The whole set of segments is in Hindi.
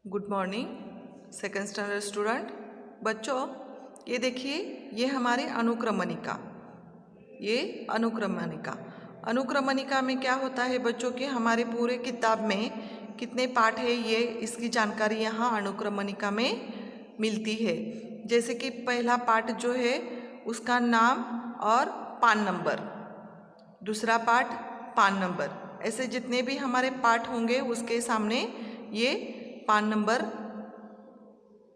Good morning second standard student. बच्चों ये देखिए, ये हमारे अनुक्रमणिका। ये अनुक्रमणिका अनुक्रमणिका में क्या होता है बच्चों के, हमारे पूरे किताब में कितने पाठ है ये इसकी जानकारी यहाँ अनुक्रमणिका में मिलती है। जैसे कि पहला पाठ जो है उसका नाम और पान नंबर, दूसरा पाठ पान नंबर, ऐसे जितने भी हमारे पाठ होंगे उसके सामने ये पान नंबर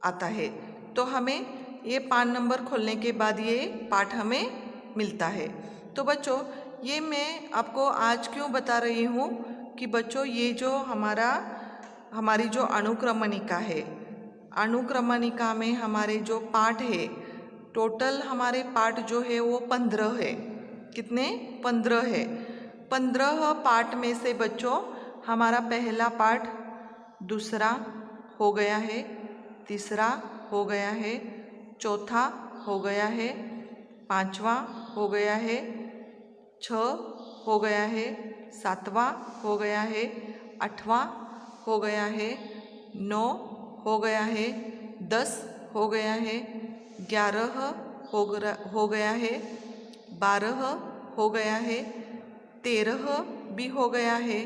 आता है। तो हमें ये पान नंबर खोलने के बाद ये पाठ हमें मिलता है। तो बच्चों ये मैं आपको आज क्यों बता रही हूँ कि बच्चों ये जो हमारी जो अनुक्रमणिका है, अनुक्रमणिका में हमारे जो पाठ है, टोटल हमारे पाठ जो है वो 15 है। कितने? 15 है। 15 पाठ में से बच्चों हमारा पहला पाठ दूसरा हो गया है, तीसरा हो गया है, चौथा हो गया है, पांचवा हो गया है, 6 हो गया है, 7वां हो गया है, 8वां हो गया है, 9 हो गया है, 10 हो गया है, 11 हो गया है, 12 हो गया है, 13 भी हो गया है,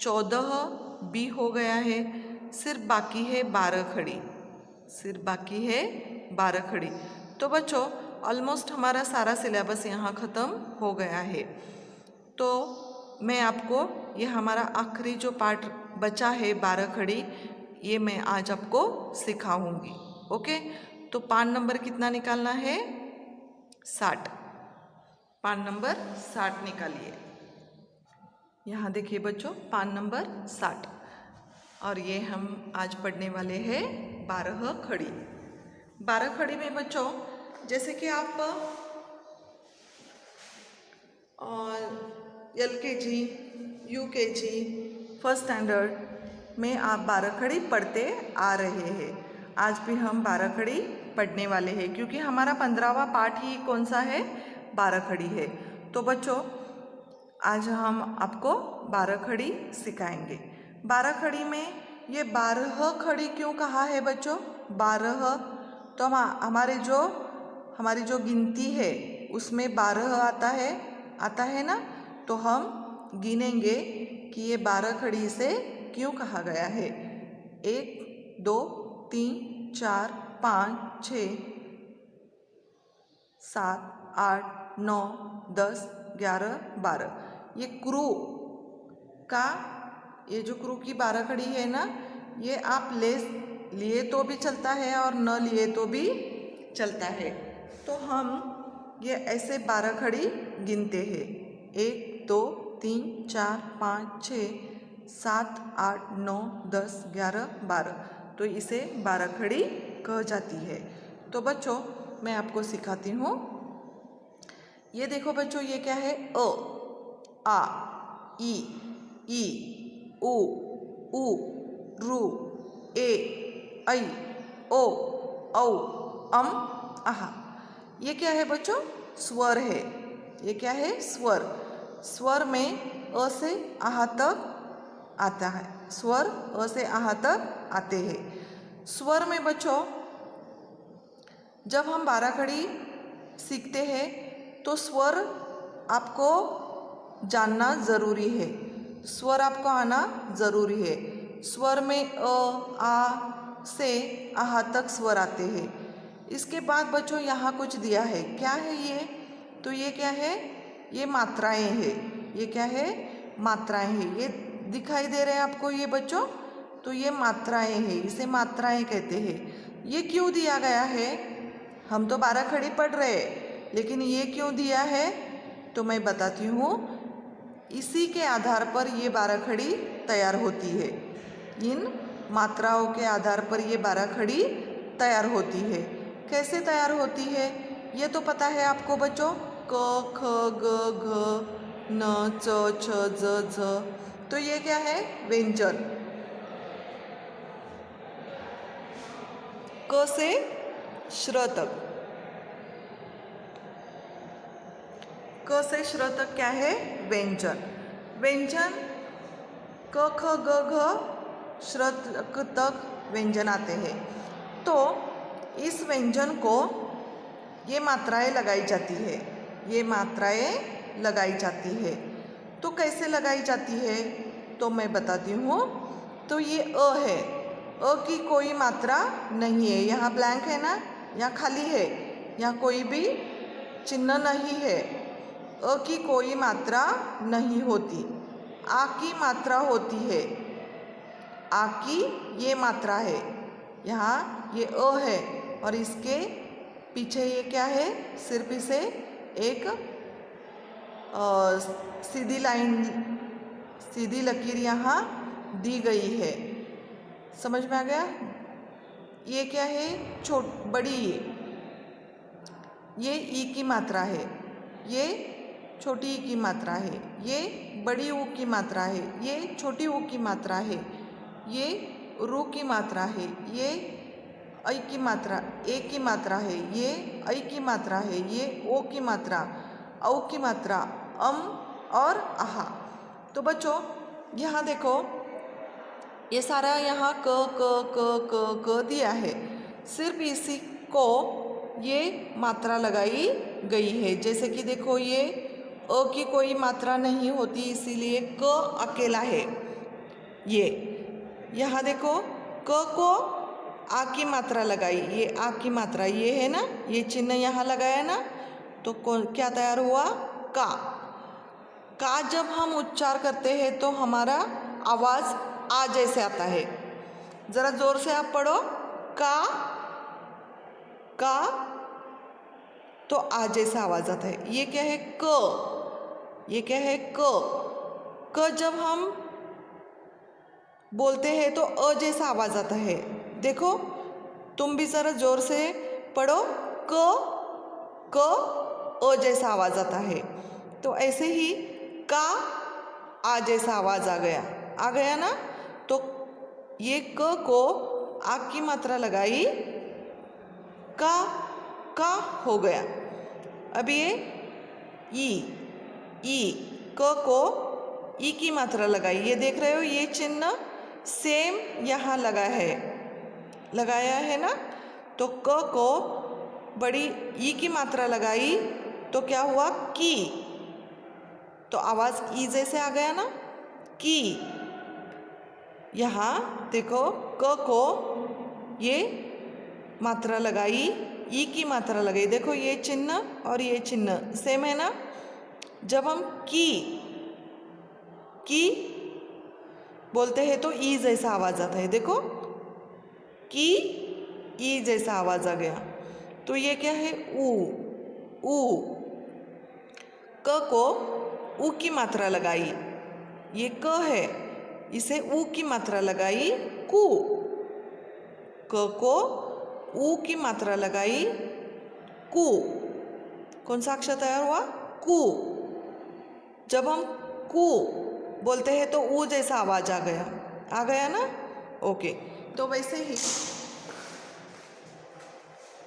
14 भी हो गया है। सिर्फ बाकी है 12 खड़ी, सिर्फ बाकी है 12 खड़ी। तो बच्चों ऑलमोस्ट हमारा सारा सिलेबस यहाँ ख़त्म हो गया है। तो मैं आपको ये हमारा आखिरी जो पार्ट बचा है 12 खड़ी, ये मैं आज आपको सिखाऊंगी। ओके, तो पान नंबर कितना निकालना है? 60। पान नंबर 60 निकालिए। यहाँ देखिए बच्चों, पान नंबर 60। और ये हम आज पढ़ने वाले हैं 12 खड़ी। 12 खड़ी में बच्चों जैसे कि आप LKG, UKG, फर्स्ट स्टैंडर्ड में आप 12 खड़ी पढ़ते आ रहे हैं। आज भी हम 12 खड़ी पढ़ने वाले हैं क्योंकि हमारा 15वां पाठ ही कौन सा है? 12 खड़ी है। तो बच्चों आज हम आपको 12 खड़ी सिखाएंगे। 12 खड़ी में ये 12 खड़ी क्यों कहा है बच्चों? 12 तो हमारी जो गिनती है उसमें 12 आता है ना। तो हम गिनेंगे कि ये 12 खड़ी से क्यों कहा गया है। 1 2 3 4 5 6 7 8 9 10 11 12। ये क्रू का, ये जो क्रू की 12 खड़ी है ना, ये आप लिए तो भी चलता है और न लिए तो भी चलता है। तो हम ये ऐसे 12 खड़ी गिनते हैं। 1 2 3 4 5 6 7 8 9 10 11 12। तो इसे 12 खड़ी कह जाती है। तो बच्चों मैं आपको सिखाती हूँ। ये देखो बच्चों, ये क्या है? अ, आ, ई, उ, रू, ए, ऐ, ओ, औ, अम, आहा। ये क्या है बच्चों? स्वर है। ये क्या है? स्वर। स्वर में अ से आहा तक आता है। स्वर अ से आहा तक आते हैं। स्वर में बच्चों जब हम 12 खड़ी सीखते हैं तो स्वर आपको जानना ज़रूरी है, स्वर आपको आना ज़रूरी है। स्वर में अ, आ से आहा तक स्वर आते हैं। इसके बाद बच्चों यहाँ कुछ दिया है। क्या है ये? तो ये क्या है? ये मात्राएं हैं। ये क्या है? मात्राएं हैं। ये दिखाई दे रहे हैं आपको ये बच्चों? तो ये मात्राएं हैं, इसे मात्राएं कहते हैं। ये क्यों दिया गया है? हम तो 12 खड़ी पढ़ रहे हैं, लेकिन ये क्यों दिया है तो मैं बताती हूँ। इसी के आधार पर ये 12 खड़ी तैयार होती है। इन मात्राओं के आधार पर ये 12 खड़ी तैयार होती है। कैसे तैयार होती है ये तो पता है आपको बच्चों? क ख ग घ न च छ ज झ। तो ये क्या है? व्यंजन। क से श्र तक, क से श्र तक क्या है? व्यंजन। व्यंजन क ख ग घ श्रृतक तक व्यंजन आते हैं। तो इस व्यंजन को ये मात्राएं लगाई जाती है, ये मात्राएं लगाई जाती है। तो कैसे लगाई जाती है तो मैं बताती हूँ। तो ये अ है, अ की कोई मात्रा नहीं है, यहाँ ब्लैंक है ना, यहाँ खाली है, यहाँ कोई भी चिन्ह नहीं है। अ की कोई मात्रा नहीं होती, आ की मात्रा होती है। आ की ये मात्रा है, यहाँ ये अ है और इसके पीछे ये क्या है, सिर्फ इसे एक सीधी लाइन, सीधी लकीर यहाँ दी गई है। समझ में आ गया? ये क्या है, बड़ी, ये ई की मात्रा है, ये छोटी ई की मात्रा है, ये बड़ी ऊ की मात्रा है, ये छोटी ऊ की मात्रा है, ये रू की मात्रा है, ये ऐ की मात्रा, ए की मात्रा है, ये ऐ की मात्रा है, ये ओ की मात्रा, औ की मात्रा, और आहा। तो बच्चों यहाँ देखो, ये सारा यहाँ क क क क क दिया है, सिर्फ इसी को ये मात्रा लगाई गई है। जैसे कि देखो ये अ की कोई मात्रा नहीं होती, इसीलिए क अकेला है। ये यहाँ देखो क को आ की मात्रा लगाई, ये आ की मात्रा ये है ना, ये चिन्ह यहाँ लगाया ना, तो क्या तैयार हुआ, का। का जब हम उच्चार करते हैं तो हमारा आवाज़ आ जैसे आता है। ज़रा जोर से आप पढ़ो, का तो आ जैसा आवाज़ आता है। ये क्या है, क, ये क्या है, क जब हम बोलते हैं तो अ जैसा आवाज़ आता है। देखो तुम भी ज़रा जोर से पढ़ो, क अ जैसा आवाज़ आता है। तो ऐसे ही का आ जैसा आवाज़ आ गया ना। तो ये क को आ की मात्रा लगाई, का हो गया। अब ये ई क को ई की मात्रा लगाई, ये देख रहे हो, ये चिन्ह सेम यहाँ लगाया है ना। तो क को बड़ी ई की मात्रा लगाई तो क्या हुआ, की। तो आवाज़ ई जैसे आ गया ना, की। यहाँ देखो क को ये मात्रा लगाई, ई की मात्रा लगाई, देखो ये चिन्ह और ये चिन्ह सेम है ना। जब हम की बोलते हैं तो ई जैसा आवाज़ आता है, देखो की ई जैसा आवाज़ आ गया। तो ये क्या है, ऊ। क को ऊ की मात्रा लगाई, ये क है, इसे ऊ की मात्रा लगाई, कू। क को ऊ की मात्रा लगाई, कू। कौन सा अक्षर तैयार हुआ, कू। जब हम कू बोलते हैं तो ऊ जैसा आवाज़ आ गया ना। ओके, तो वैसे ही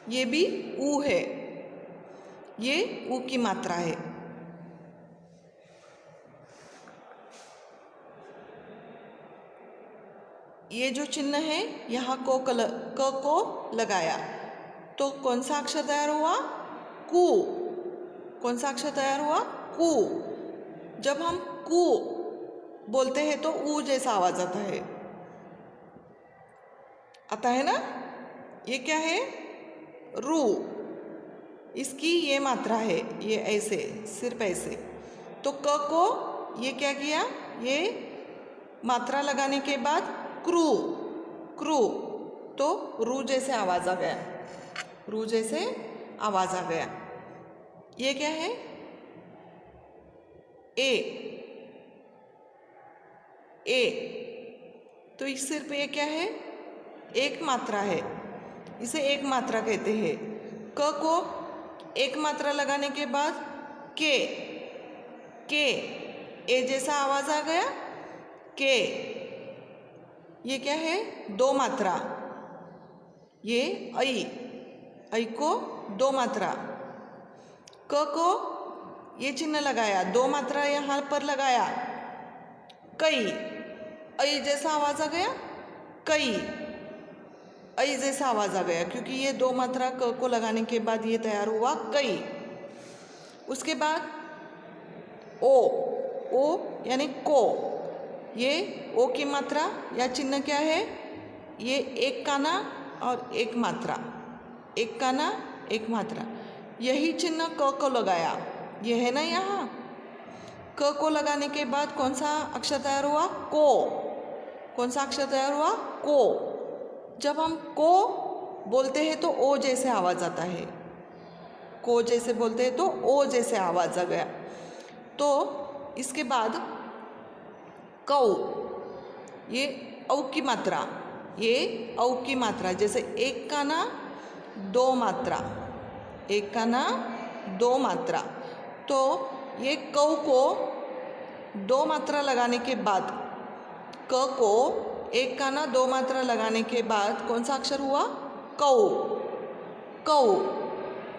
ये भी ऊ है, ये ऊ की मात्रा है। ये जो चिन्ह है यहाँ क को लगाया तो कौन सा अक्षर तैयार हुआ, कू। कौन सा अक्षर तैयार हुआ, कू। जब हम कू बोलते हैं तो ऊ जैसा आवाज़ आता है ना। ये क्या है, रू। इसकी ये मात्रा है, ये ऐसे, सिर्फ ऐसे। तो क को ये क्या किया, ये मात्रा लगाने के बाद क्रू, तो रू जैसे आवाज़ आ गया, रू जैसे आवाज़ आ गया। ये क्या है, ए। तो इस सिर्फ ये क्या है, एक मात्रा है, इसे एक मात्रा कहते हैं। क को एक मात्रा लगाने के बाद के ए जैसा आवाज़ आ गया, के। ये क्या है, दो मात्रा, ये ऐ को दो मात्रा। क को ये चिन्ह लगाया, दो मात्रा यहाँ पर लगाया, कई, ऐ जैसा आवाज़ आ गया, कई, ऐ जैसा आवाज आ गया क्योंकि ये दो मात्रा क को लगाने के बाद ये तैयार हुआ कई। उसके बाद ओ, ओ यानी को, ये ओ की मात्रा या चिन्ह क्या है, ये एक काना और एक मात्रा, एक काना एक मात्रा, यही चिन्ह क को लगाया, ये है ना यहाँ। क को लगाने के बाद कौन सा अक्षर तैयार हुआ, को। कौन सा अक्षर तैयार हुआ, को। जब हम को बोलते हैं तो ओ जैसे आवाज आता है, को जैसे बोलते हैं तो ओ जैसे आवाज आ गया। तो इसके बाद कौ, ये औ की मात्रा, ये औ की मात्रा, जैसे एक काना दो मात्रा, एक काना दो मात्रा। तो ये कौ को दो मात्रा लगाने के बाद, क को एक काना दो मात्रा लगाने के बाद कौन सा अक्षर हुआ, कौ, कौ।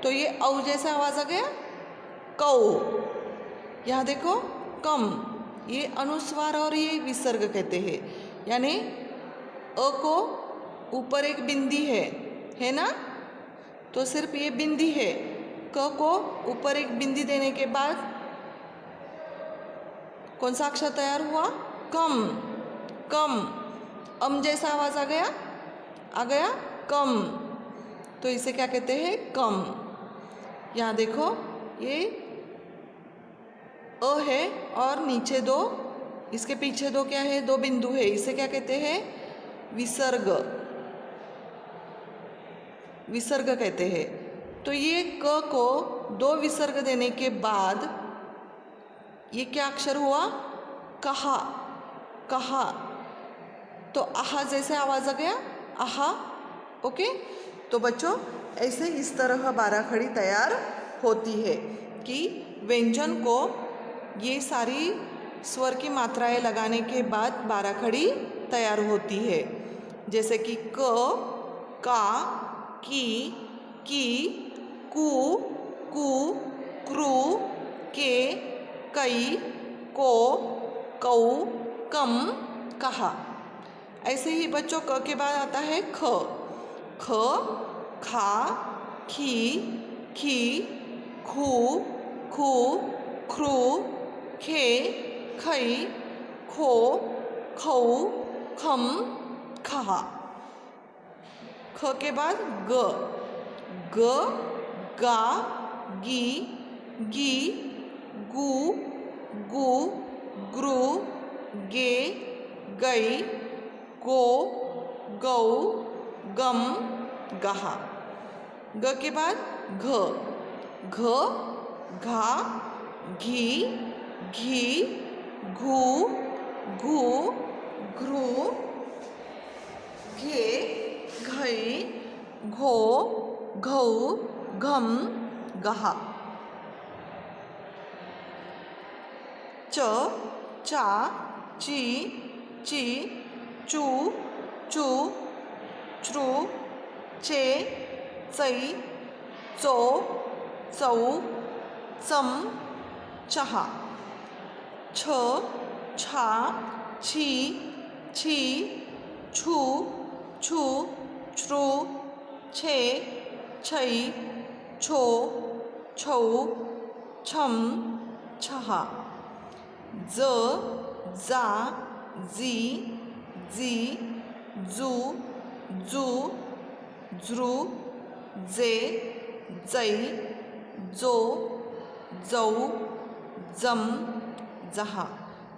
तो ये औ जैसे आवाज आ गया, कौ। यहाँ देखो कम, ये अनुस्वार और ये विसर्ग कहते हैं, यानी अ को ऊपर एक बिंदी है ना, तो सिर्फ ये बिंदी है। क को ऊपर एक बिंदी देने के बाद कौन सा अक्षर तैयार हुआ, कम, कम। अम जैसा आवाज आ गया कम, तो इसे क्या कहते हैं, कम। यहाँ देखो ये अ है और नीचे दो, इसके पीछे दो क्या है, दो बिंदु है, इसे क्या कहते हैं, विसर्ग, विसर्ग कहते हैं। तो ये क को दो विसर्ग देने के बाद ये क्या अक्षर हुआ, कहा, कहा। तो आहा जैसे आवाज आ गया, आहा। ओके, तो बच्चों ऐसे इस तरह बाराखड़ी तैयार होती है कि व्यंजन को ये सारी स्वर की मात्राएं लगाने के बाद बाराखड़ी तैयार होती है। जैसे कि क, का, की, कु, क्रू, के, कई, को, कौ, कम, कहा। ऐसे ही बच्चों क के बाद आता है ख, खा, खी, खू, ख्रू, खे, खई, खो, खौ, खम, खहा। ख के बाद ग, गा, गी, गू, ग्रू, गे, गई, गो, गौ, गम, गहा। ग के बाद घ, घा, घी, घू, घ्रू, घे, घई, घो, घौ, घम, गहा। च, चा, ची, चू, च्रू, चे, चई, चो, चौ, चम, चहा। छ, छा, छी, छू, च्रू, छे, छई, छो, छौ, छम, छहा। ज, जा, जी, जू, ज्रू, जे, जई, जो, जौ, जम, जहा।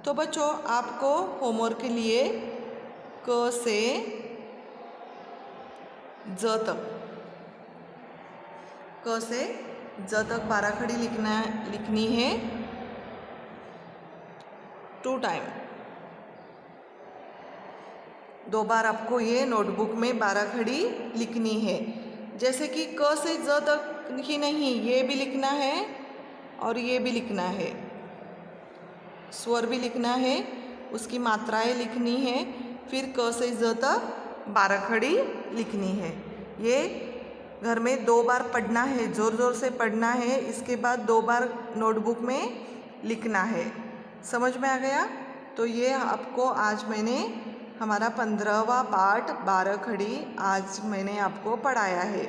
तो बच्चों आपको होमवर्क के लिए क से ज तक बाराखड़ी लिखनी है 2 टाइम। 2 बार आपको ये नोटबुक में बाराखड़ी लिखनी है। जैसे कि क से ज तक ही नहीं, ये भी लिखना है और ये भी लिखना है, स्वर भी लिखना है, उसकी मात्राएं लिखनी है, फिर क से ज तक बाराखड़ी लिखनी है। ये घर में 2 बार पढ़ना है, ज़ोर ज़ोर से पढ़ना है, इसके बाद 2 बार नोटबुक में लिखना है। समझ में आ गया? तो ये आपको आज मैंने हमारा 15वां पाठ 12 खड़ी आज मैंने आपको पढ़ाया है।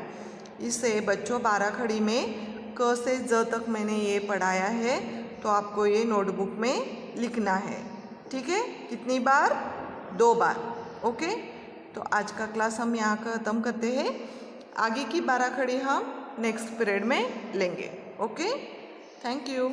इससे बच्चों 12 खड़ी में क से ज तक मैंने ये पढ़ाया है, तो आपको ये नोटबुक में लिखना है। ठीक है, कितनी बार? 2 बार। ओके, तो आज का क्लास हम यहाँ ख़त्म करते हैं। आगे की 12 खड़ी हम नेक्स्ट पीरियड में लेंगे। Okay, thank you.